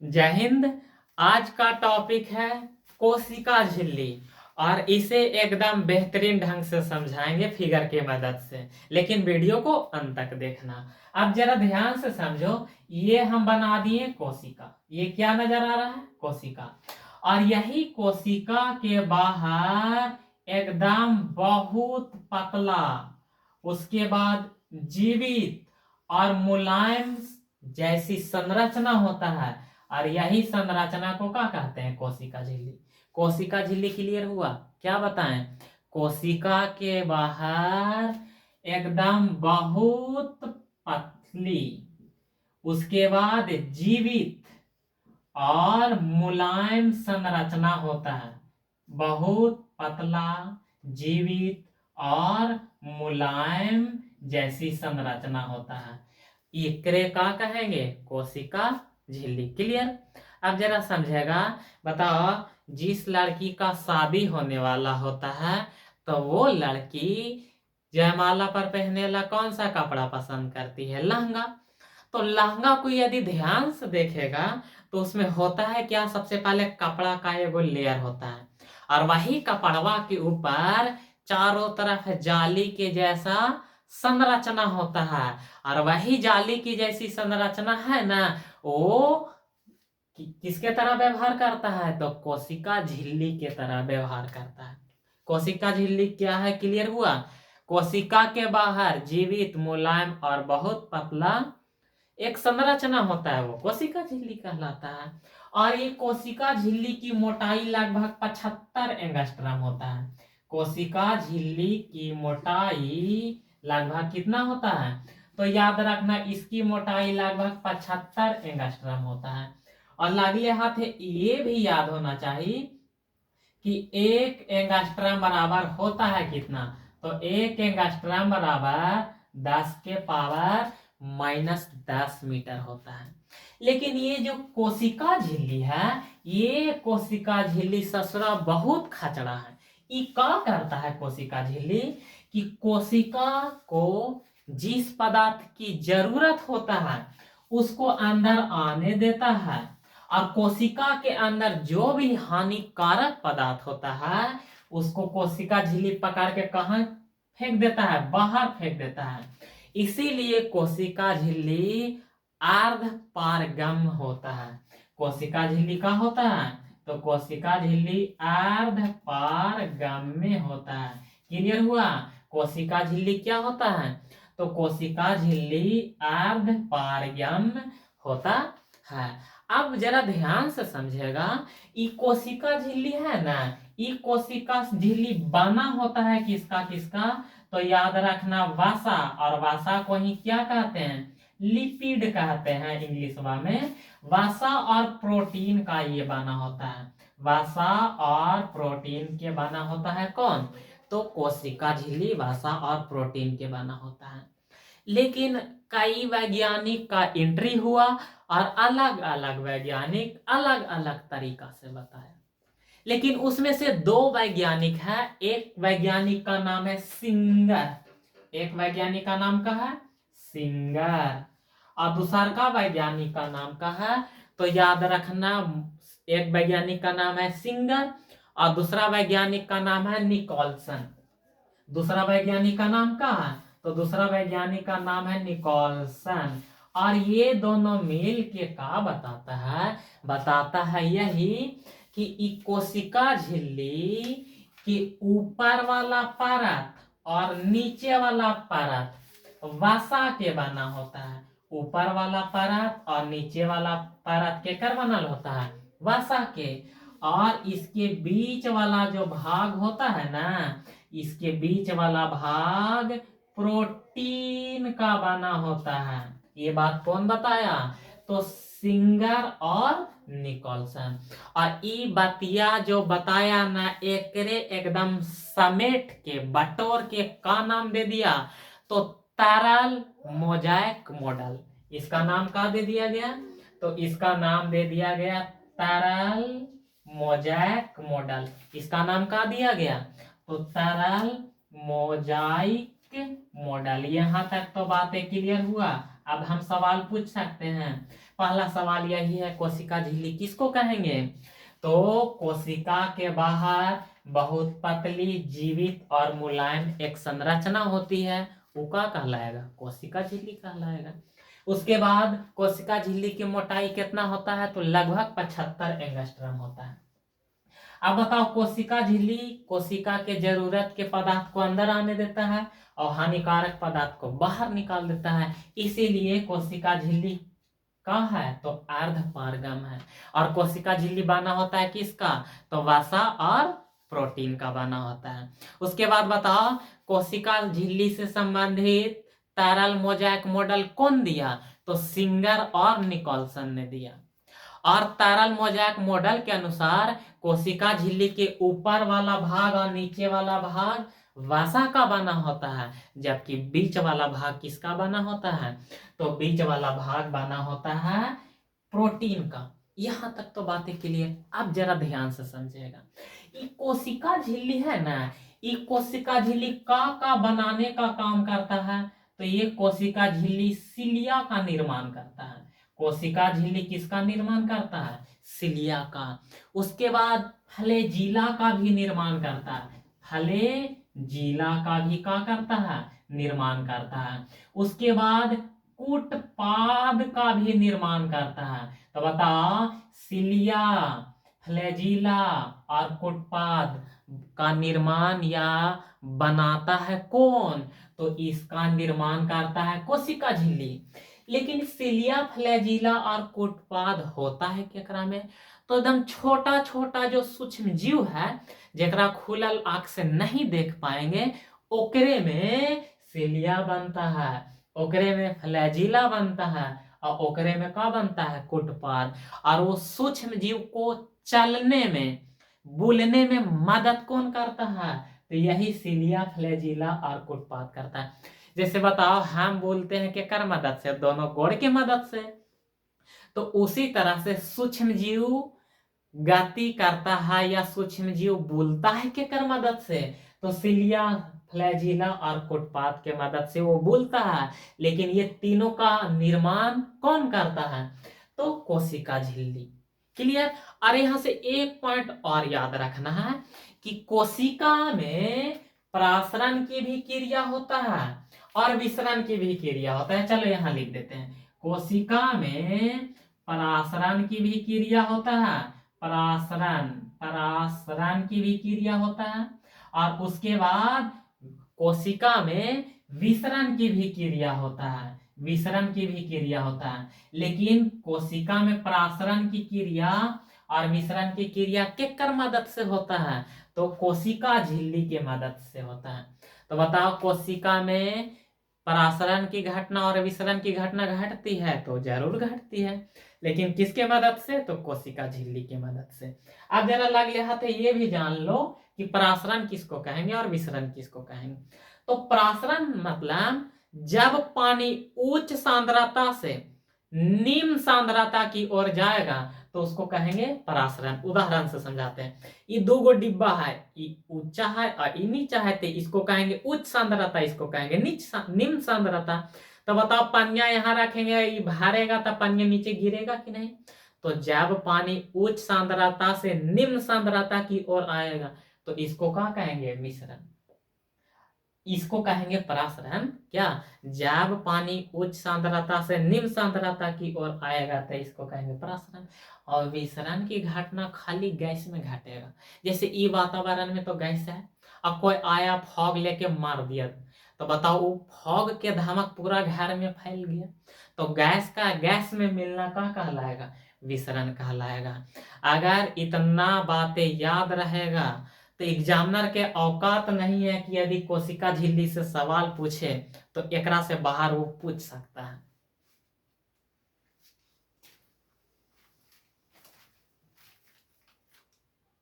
जय हिंद। आज का टॉपिक है कोशिका झिल्ली और इसे एकदम बेहतरीन ढंग से समझाएंगे फिगर के मदद से, लेकिन वीडियो को अंत तक देखना। अब जरा ध्यान से समझो। ये हम बना दिए कोशिका, ये क्या नजर आ रहा है? कोशिका। और यही कोशिका के बाहर एकदम बहुत पतला, उसके बाद जीवित और मुलायम जैसी संरचना होता है, और यही संरचना को क्या कहते हैं? कोशिका झिल्ली। कोशिका झिल्ली क्लियर हुआ? क्या बताएं? कोशिका के बाहर एकदम बहुत पतली, उसके बाद जीवित और मुलायम संरचना होता है। बहुत पतला, जीवित और मुलायम जैसी संरचना होता है। एकरे का कहेंगे? कोशिका झिल्ली। क्लियर? अब जरा समझेगा। बताओ, जिस लड़की का शादी होने वाला होता है तो वो लड़की जयमाला पर पहनने वाला कौन सा कपड़ा पसंद करती है? लहंगा। तो लहंगा को यदि ध्यान से देखेगा तो उसमें होता है क्या? सबसे पहले कपड़ा का एगो लेयर होता है, और वही कपड़वा के ऊपर चारों तरफ जाली के जैसा संरचना होता है, और वही जाली की जैसी संरचना है ना, वो किसके तरह व्यवहार करता है? तो कोशिका झिल्ली के तरह व्यवहार करता है। कोशिका झिल्ली क्या है? क्लियर हुआ? कोशिका के बाहर जीवित, मुलायम और बहुत पतला एक संरचना होता है, वो कोशिका झिल्ली कहलाता है। और ये कोशिका झिल्ली की मोटाई लगभग 75 एंगस्ट्रम होता है। कोशिका झिल्ली की मोटाई लगभग कितना होता है? तो याद रखना, इसकी मोटाई लगभग 75 एंगस्ट्रम होता है। और लागले हाथ है, ये भी याद होना चाहिए कि एक एंगस्ट्रम बराबर होता है कितना? तो एक एंगस्ट्रम बराबर 10 के पावर -10 मीटर होता है। लेकिन ये जो कोशिका झिल्ली है, ये कोशिका झिल्ली ससुरा बहुत खचड़ा है। ये क्या करता है कोशिका झिल्ली? कि कोशिका को जिस पदार्थ की जरूरत होता है उसको अंदर आने देता है, और कोशिका के अंदर जो भी हानिकारक पदार्थ होता है उसको कोशिका झिल्ली पकड़ के कहाँ फेंक देता है? बाहर फेंक देता है। इसीलिए कोशिका झिल्ली अर्ध पारगम्य होता है। कोशिका झिल्ली का होता है? तो कोशिका झिल्ली अर्ध पारगम्य होता है। क्लियर हुआ? कोशिका झिल्ली क्या होता है? तो कोशिका झिल्ली अर्ध पारगम्य होता है। अब जरा ध्यान से समझेगा, ये कोशिका झिल्ली है ना, ये कोशिका झिल्ली बना होता है किसका किसका? तो याद रखना, वसा, और वसा को ही क्या कहते हैं? लिपिड कहते हैं इंग्लिश में। वसा और प्रोटीन का ये बना होता है। वसा और प्रोटीन के बना होता है कौन? तो कोशिका झिल्ली वसा और प्रोटीन के बना होता है। लेकिन कई वैज्ञानिक का एंट्री हुआ और अलग अलग वैज्ञानिक अलग अलग तरीका से बताया। लेकिन उसमें से दो वैज्ञानिक हैं। एक वैज्ञानिक का नाम है सिंगर, एक वैज्ञानिक का नाम का है सिंगर, और दूसरा का वैज्ञानिक का नाम का है, तो याद रखना, एक वैज्ञानिक का नाम है सिंगर और दूसरा वैज्ञानिक का नाम है निकोलसन। दूसरा वैज्ञानिक का नाम क्या है? तो दूसरा वैज्ञानिक का नाम है निकोलसन। और ये दोनों मिल के क्या बताता है? बताता है यही कि कोशिका झिल्ली के ऊपर वाला परत और नीचे वाला परत वसा के बना होता है। ऊपर वाला परत और नीचे वाला परत के कर बनल होता है? वसा के। और इसके बीच वाला जो भाग होता है ना, इसके बीच वाला भाग प्रोटीन का बना होता है। ये बात कौन बताया? तो सिंगर और निकोलसन। और ये बतिया जो बताया ना, एकरे एकदम समेट के बटोर के का नाम दे दिया? तो तरल मोजाइक मॉडल। इसका नाम क्या दे दिया गया? तो इसका नाम दे दिया गया तरल मोजाइक मॉडल। इसका नाम क्या दिया गया? तो तरल मोजाइक मॉडल। यहां तक तो बातें क्लियर हुआ। अब हम सवाल पूछ सकते हैं। पहला सवाल यही है, कोशिका झिल्ली किसको कहेंगे? तो कोशिका के बाहर बहुत पतली, जीवित और मुलायम एक संरचना होती है, वो क्या कहलाएगा? कोशिका झिल्ली कहलाएगा। उसके बाद कोशिका झिल्ली की मोटाई कितना होता है? तो लगभग 75 एंगस्ट्रम होता है। अब बताओ, कोशिका झिल्ली कोशिका के जरूरत के पदार्थ को अंदर आने देता है और हानिकारक पदार्थ को बाहर निकाल देता है, इसीलिए कोशिका झिल्ली का है तो अर्धपारगम है। और कोशिका झिल्ली बना होता है किसका? तो वसा और प्रोटीन का बना होता है। उसके बाद बताओ, कोशिका झिल्ली से संबंधित तरल मोज़ेक मॉडल कौन दिया? तो सिंगर और निकोलसन ने दिया। और तरल मोज़ेक मॉडल के अनुसार कोशिका झिल्ली के ऊपर वाला भाग और नीचे वाला भाग वसा का बना होता है, जबकि बीच वाला भाग किसका बना होता है? तो बीच वाला भाग बना होता है प्रोटीन का। यहां तक तो बातें क्लियर। अब जरा ध्यान से समझिएगा, ये कोशिका झिल्ली है ना, ये कोशिका झिल्ली का बनाने का काम करता है? तो ये कोशिका झिल्ली सिलिया का निर्माण करता है। कोशिका झिल्ली किसका निर्माण करता है? सिलिया का। उसके बाद फ्लैजिला का भी निर्माण करता है। फ्लैजिला का भी क्या करता है? निर्माण करता है। उसके बाद कुटपाद का भी निर्माण करता है। तो बताओ, सिलिया, फ्लैजिला और कुटपाद का निर्माण या बनाता है कौन? तो इसका निर्माण करता है कोशिका झिल्ली। लेकिन सिलिया, फ्लैजिला और कुटपाद होता है केकरा में? तो एकदम छोटा छोटा जो सूक्ष्म जीव है, जेकरा खुलल आंख से नहीं देख पाएंगे, ओकरे में सिलिया बनता है, ओकरे में फ्लैजिला बनता है और ओकरे में क्या बनता है? कुटपाद। और वो सूक्ष्म जीव को चलने में, बुलने में मदद कौन करता है? तो यही सिलिया, फ्लैजिला और कुटपाद करता है। जैसे बताओ, हम बोलते हैं कि कर मदद से, दोनों गोड़ के मदद से। तो उसी तरह से सूक्ष्म जीव गति करता है या सूक्ष्म जीव बोलता है कि कर मदद से? तो सिलिया, फ्लैजिला और कुटपाद के मदद से वो बोलता है। लेकिन ये तीनों का निर्माण कौन करता है? तो कोशिका झिल्ली। क्लियर? और यहां से एक पॉइंट और याद रखना है कि कोशिका में परासरण की भी क्रिया होता है और विसरण की भी क्रिया होता है। चलो यहां लिख देते हैं, कोशिका में परासरण की भी क्रिया होता है, परासरण की भी क्रिया होता है। और उसके बाद कोशिका में विसरण की भी क्रिया होता है, विसरण की भी क्रिया होता है। लेकिन कोशिका में परासरण की क्रिया और विसरण की क्रिया केकर मदद से होता है? तो कोशिका झिल्ली के मदद से होता है। तो बताओ, कोशिका में परासरण की घटना और विसरण की घटना घटती है? तो जरूर घटती है, लेकिन किसके मदद से? तो कोशिका झिल्ली के मदद से। अब जरा लग हाथ ये भी जान लो कि परासरण किसको कहेंगे और विसरण किसको कहेंगे। तो परासरण मतलब जब पानी उच्च सांद्रता से निम्न सांद्रता की ओर जाएगा तो उसको कहेंगे परासरण। उदाहरण से समझाते हैं, ये दो गो डिब्बा है, ये ऊंचा है और ये नीचा है, तो इसको कहेंगे उच्च सांद्रता, इसको कहेंगे निम्न सांद्रता। तो बताओ, पनिया यहाँ रखेंगे, ये भरेगा तो पनिया नीचे गिरेगा कि नहीं? तो जब पानी उच्च सांद्रता से निम्न सांद्रता की ओर आएगा तो इसको क्या कहेंगे? मिश्रण। इसको कहेंगे परासरण। क्या? जब पानी उच्च सांद्रता से निम्न सांद्रता की ओर आएगा तो इसको कहेंगे परासरण। और विसरण की घटना खाली गैस में घटेगा। जैसे ये वातावरण में तो गैस है, अब कोई आया फॉग लेके मार दिया, तो बताओ वो फॉग के धमक पूरा घर में फैल गया, तो गैस का गैस में मिलना क्या कहलाएगा? विसरण कहलाएगा। अगर इतना बातें याद रहेगा तो एग्जामिनर के औकात नहीं है कि यदि कोशिका झिल्ली से सवाल पूछे तो एकरा से बाहर वो पूछ सकता है।